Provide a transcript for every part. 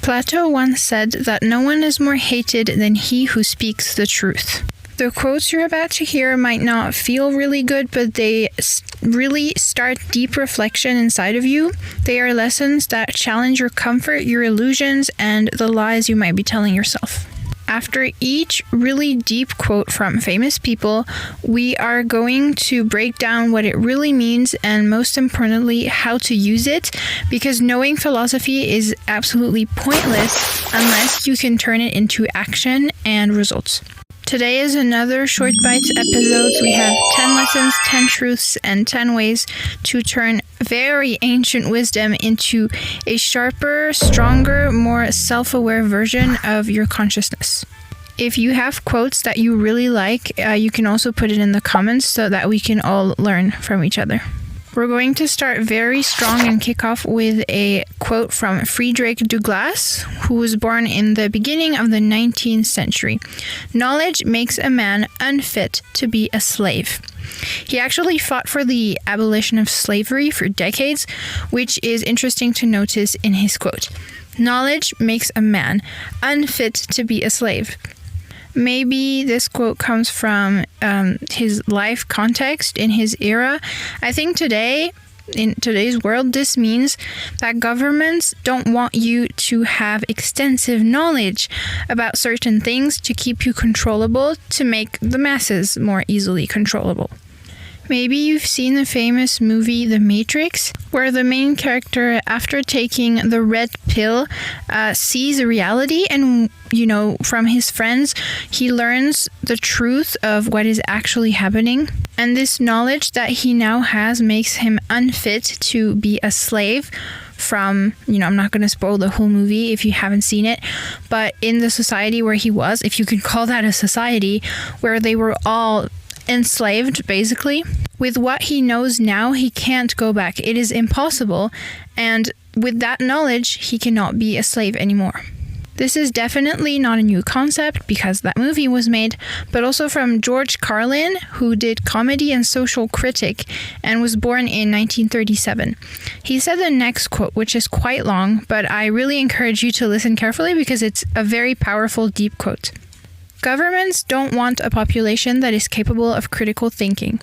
Plato once said that no one is more hated than he who speaks the truth. The quotes you're about to hear might not feel really good, but they really start deep reflection inside of you. They are lessons that challenge your comfort, your illusions, and the lies you might be telling yourself. After each really deep quote from famous people, we are going to break down what it really means and, most importantly, how to use it, because knowing philosophy is absolutely pointless unless you can turn it into action and results. Today is another Short Bites episode. We have 10 lessons, 10 truths, and 10 ways to turn very ancient wisdom into a sharper, stronger, more self-aware version of your consciousness. If you have quotes that you really like, you can also put it in the comments so that we can all learn from each other. We're going to start very strong and kick off with a quote from Frederick Douglass, who was born in the beginning of the 19th century. "Knowledge makes a man unfit to be a slave." He actually fought for the abolition of slavery for decades, which is interesting to notice in his quote. Knowledge makes a man unfit to be a slave. Maybe this quote comes from his life context in his era. I think today, in today's world, this means that governments don't want you to have extensive knowledge about certain things to keep you controllable, to make the masses more easily controllable. Maybe you've seen the famous movie The Matrix, where the main character, after taking the red pill, sees reality and, from his friends, he learns the truth of what is actually happening. And this knowledge that he now has makes him unfit to be a slave from, I'm not going to spoil the whole movie if you haven't seen it, but in the society where he was, if you can call that a society, where they were all enslaved, basically. With what he knows now, he can't go back. It is impossible, and with that knowledge, he cannot be a slave anymore. This is definitely not a new concept because that movie was made, but also from George Carlin, who did comedy and social critic and was born in 1937. He said the next quote, which is quite long, but I really encourage you to listen carefully because it's a very powerful, deep quote. "Governments don't want a population that is capable of critical thinking.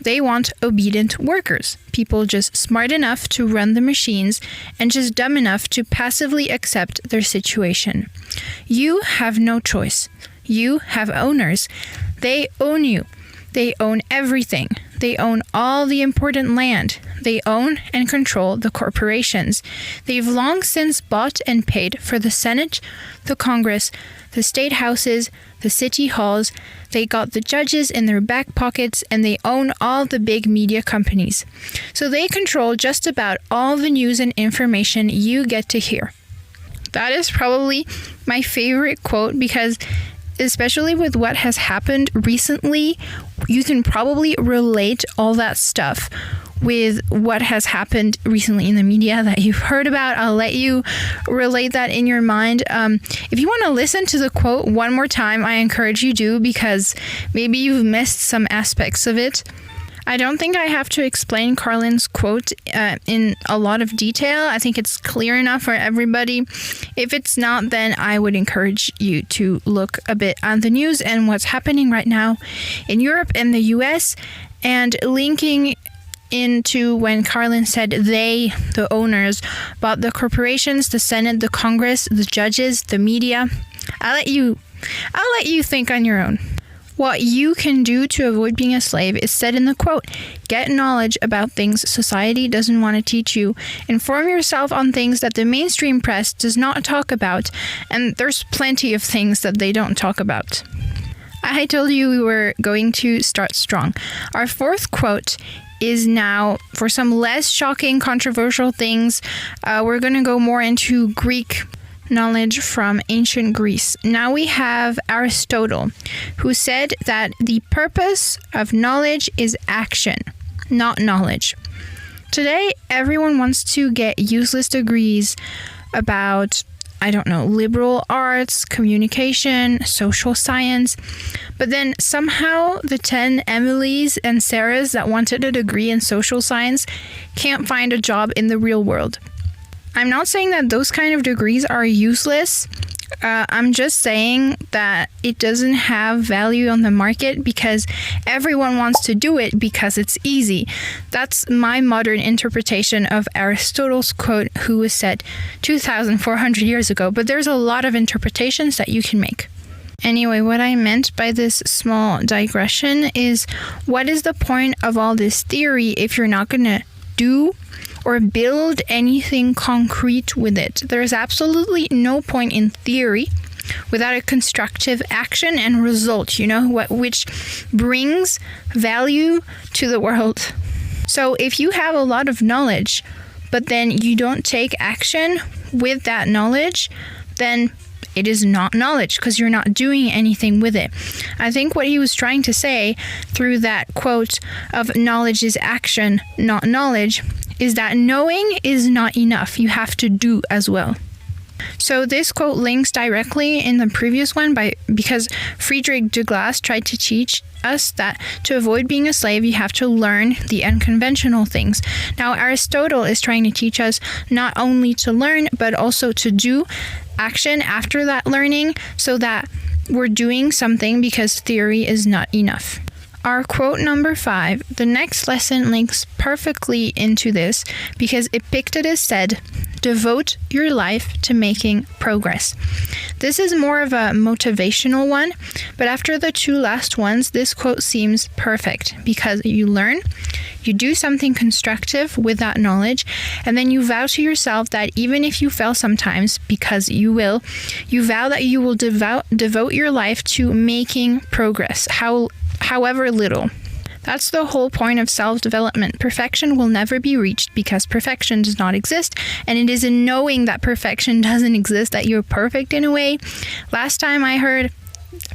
They want obedient workers, people just smart enough to run the machines and just dumb enough to passively accept their situation. You have no choice. You have owners. They own you. They own everything. They own all the important land. They own and control the corporations. They've long since bought and paid for the Senate, the Congress, the state houses, the city halls. They got the judges in their back pockets, and they own all the big media companies. So they control just about all the news and information you get to hear." That is probably my favorite quote because, especially with what has happened recently, you can probably relate all that stuff with what has happened recently in the media that you've heard about. I'll let you relate that in your mind. If you want to listen to the quote one more time, I encourage you to, because maybe you've missed some aspects of it. I don't think I have to explain Carlin's quote in a lot of detail. I think it's clear enough for everybody. If it's not, then I would encourage you to look a bit on the news and what's happening right now in Europe and the US, and linking into when Carlin said they, the owners, bought the corporations, the Senate, the Congress, the judges, the media. I'll let you think on your own. What you can do to avoid being a slave is said in the quote. Get knowledge about things society doesn't want to teach you. Inform yourself on things that the mainstream press does not talk about, and there's plenty of things that they don't talk about. I told you we were going to start strong. Our fourth quote is now, for some less shocking, controversial things, we're going to go more into Greek knowledge from ancient Greece. Now we have Aristotle, who said that the purpose of knowledge is action, not knowledge. Today, everyone wants to get useless degrees about, liberal arts, communication, social science. But then somehow the 10 Emilys and Sarahs that wanted a degree in social science can't find a job in the real world. I'm not saying that those kind of degrees are useless. I'm just saying that it doesn't have value on the market because everyone wants to do it because it's easy. That's my modern interpretation of Aristotle's quote, who was said 2,400 years ago. But there's a lot of interpretations that you can make. Anyway, what I meant by this small digression is, what is the point of all this theory if you're not going to do or build anything concrete with it? There's absolutely no point in theory without a constructive action and result, which brings value to the world. So if you have a lot of knowledge, but then you don't take action with that knowledge, then it is not knowledge because you're not doing anything with it. I think what he was trying to say through that quote of knowledge is action, not knowledge, is that knowing is not enough. You have to do as well. So this quote links directly in the previous one because Frederick Douglass tried to teach us that to avoid being a slave, you have to learn the unconventional things. Now, Aristotle is trying to teach us not only to learn, but also to do action after that learning so that we're doing something because theory is not enough. Our quote number 5, the next lesson links perfectly into this because Epictetus said, "Devote your life to making progress." This is more of a motivational one, but after the 2 last ones, this quote seems perfect because you learn, you do something constructive with that knowledge, and then you vow to yourself that even if you fail sometimes, because you will, you vow that you will devote your life to making progress, however little. That's the whole point of self-development. Perfection will never be reached because perfection does not exist, and it is in knowing that perfection doesn't exist that you're perfect in a way. Last time I heard,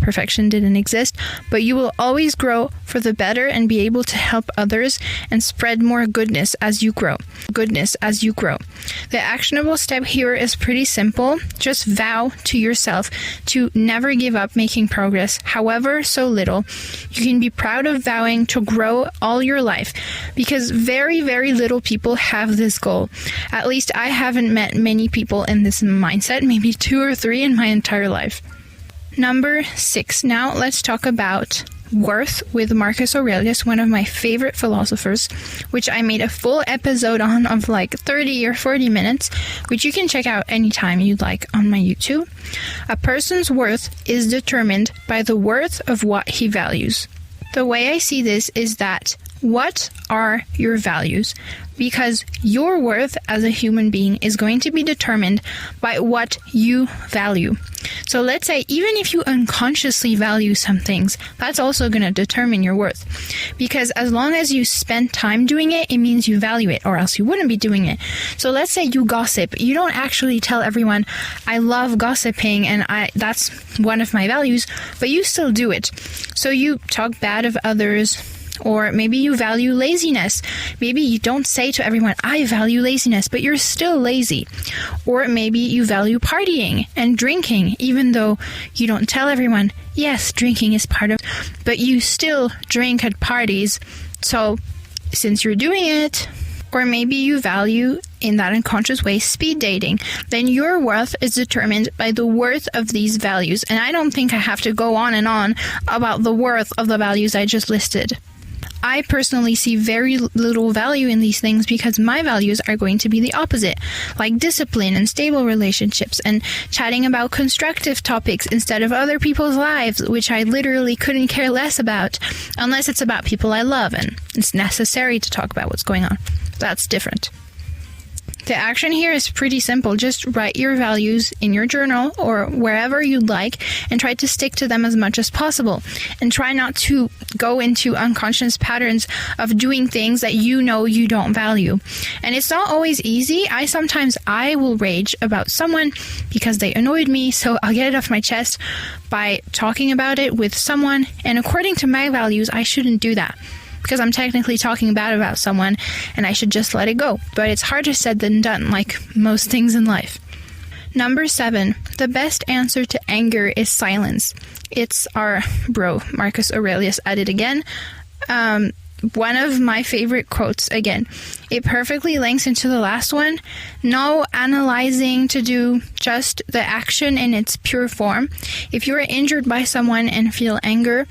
perfection didn't exist, but you will always grow for the better and be able to help others and spread more goodness as you grow. The actionable step here is pretty simple. Just vow to yourself to never give up making progress, however so little. You can be proud of vowing to grow all your life because very, very little people have this goal. At least I haven't met many people in this mindset, maybe 2 or 3 in my entire life. Number 6. Now let's talk about worth with Marcus Aurelius, one of my favorite philosophers, which I made a full episode on of like 30 or 40 minutes, which you can check out anytime you'd like on my YouTube. A person's worth is determined by the worth of what he values. The way I see this is that what are your values? Because your worth as a human being is going to be determined by what you value. So let's say even if you unconsciously value some things, that's also going to determine your worth. Because as long as you spend time doing it, it means you value it, or else you wouldn't be doing it. So let's say you gossip. You don't actually tell everyone, I love gossiping and that's one of my values, but you still do it. So you talk bad of others. Or maybe you value laziness. Maybe you don't say to everyone, I value laziness, but you're still lazy. Or maybe you value partying and drinking, even though you don't tell everyone, yes, drinking is part of, but you still drink at parties. So since you're doing it, or maybe you value in that unconscious way speed dating, then your worth is determined by the worth of these values. And I don't think I have to go on and on about the worth of the values I just listed. I personally see very little value in these things because my values are going to be the opposite, like discipline and stable relationships and chatting about constructive topics instead of other people's lives, which I literally couldn't care less about, unless it's about people I love and it's necessary to talk about what's going on. That's different. The action here is pretty simple. Just write your values in your journal or wherever you'd like and try to stick to them as much as possible. And try not to go into unconscious patterns of doing things that you know you don't value. And it's not always easy. Sometimes I will rage about someone because they annoyed me, so I'll get it off my chest by talking about it with someone. And according to my values, I shouldn't do that, because I'm technically talking bad about someone and I should just let it go. But it's harder said than done, like most things in life. Number 7, the best answer to anger is silence. It's our bro, Marcus Aurelius, at it again. one of my favorite quotes again. It perfectly links into the last one. No analyzing to do, just the action in its pure form. If you are injured by someone and feel anger,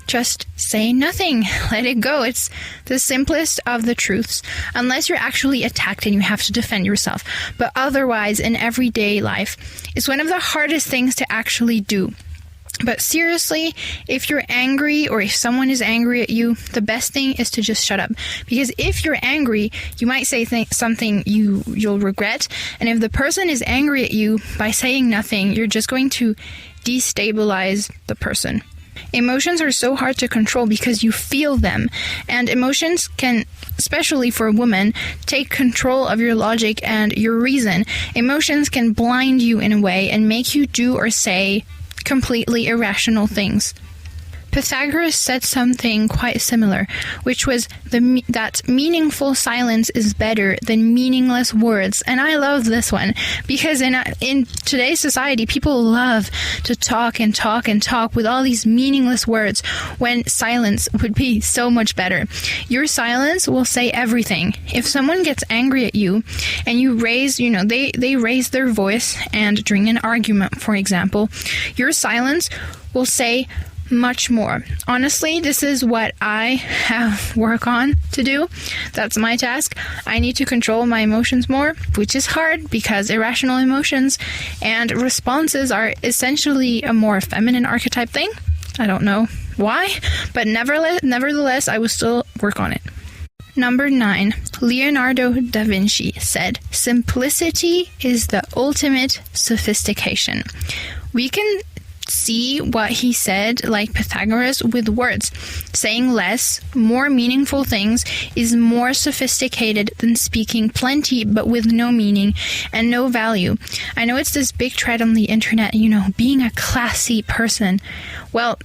just say nothing. Let it go. It's the simplest of the truths, unless you're actually attacked and you have to defend yourself. But otherwise, in everyday life, it's one of the hardest things to actually do. But seriously, if you're angry or if someone is angry at you, the best thing is to just shut up. Because if you're angry, you might say something you'll regret. And if the person is angry at you, by saying nothing, you're just going to destabilize the person. Emotions are so hard to control because you feel them, and emotions can, especially for a woman, take control of your logic and your reason. Emotions can blind you in a way and make you do or say completely irrational things. Pythagoras said something quite similar, which was that meaningful silence is better than meaningless words. And I love this one because in today's society, people love to talk and talk and talk with all these meaningless words when silence would be so much better. Your silence will say everything. If someone gets angry at you and you raise, they raise their voice and during an argument, for example, your silence will say much more. Honestly, this is what I have work on to do. That's my task. I need to control my emotions more, which is hard because irrational emotions and responses are essentially a more feminine archetype thing. I don't know why, but nevertheless, I will still work on it. Number 9, Leonardo da Vinci said, "Simplicity is the ultimate sophistication." We can see what he said, like Pythagoras, with words. Saying less, more meaningful things is more sophisticated than speaking plenty but with no meaning and no value. I know it's this big trend on the internet, being a classy person. Well,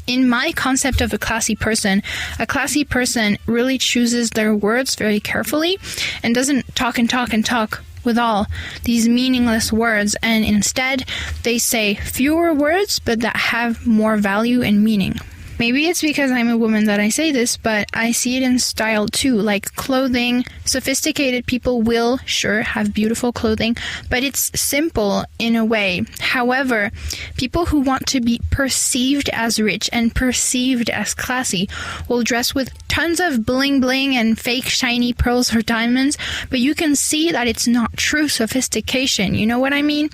in my concept of a classy person really chooses their words very carefully and doesn't talk and talk and talk with all these meaningless words, and instead they say fewer words but that have more value and meaning. Maybe it's because I'm a woman that I say this, but I see it in style too, like clothing. Sophisticated people will sure have beautiful clothing, but it's simple in a way. However, people who want to be perceived as rich and perceived as classy will dress with tons of bling bling and fake shiny pearls or diamonds, but you can see that it's not true sophistication. You know what I mean?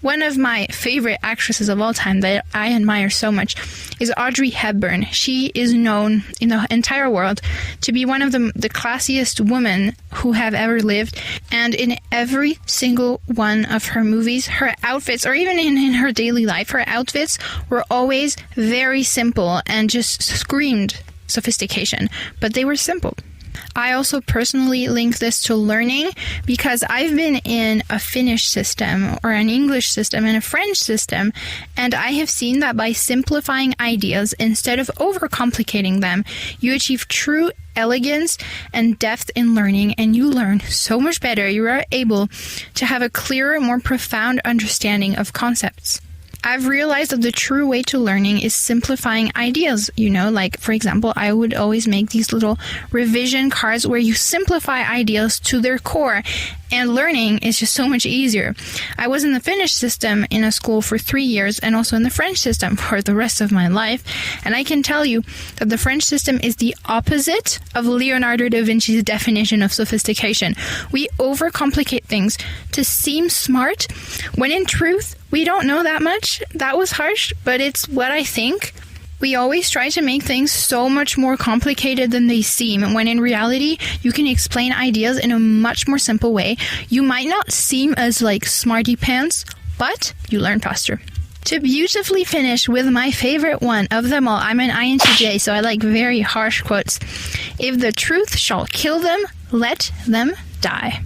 One of my favorite actresses of all time that I admire so much is Audrey Hepburn. She is known in the entire world to be one of the classiest women who have ever lived, and in every single one of her movies, her outfits, or even in her daily life, her outfits were always very simple and just screamed sophistication, but they were simple. I also personally link this to learning because I've been in a Finnish system or an English system and a French system, and I have seen that by simplifying ideas instead of overcomplicating them, you achieve true elegance and depth in learning, and you learn so much better. You are able to have a clearer, more profound understanding of concepts. I've realized that the true way to learning is simplifying ideas, like, for example, I would always make these little revision cards where you simplify ideas to their core, and learning is just so much easier. I was in the Finnish system in a school for 3 years and also in the French system for the rest of my life, and I can tell you that the French system is the opposite of Leonardo da Vinci's definition of sophistication. We overcomplicate things to seem smart, when in truth, we don't know that much. That was harsh, but it's what I think. We always try to make things so much more complicated than they seem, when in reality, you can explain ideas in a much more simple way. You might not seem as smarty pants, but you learn faster. To beautifully finish with my favorite one of them all, I'm an INTJ, so I like very harsh quotes. If the truth shall kill them, let them die.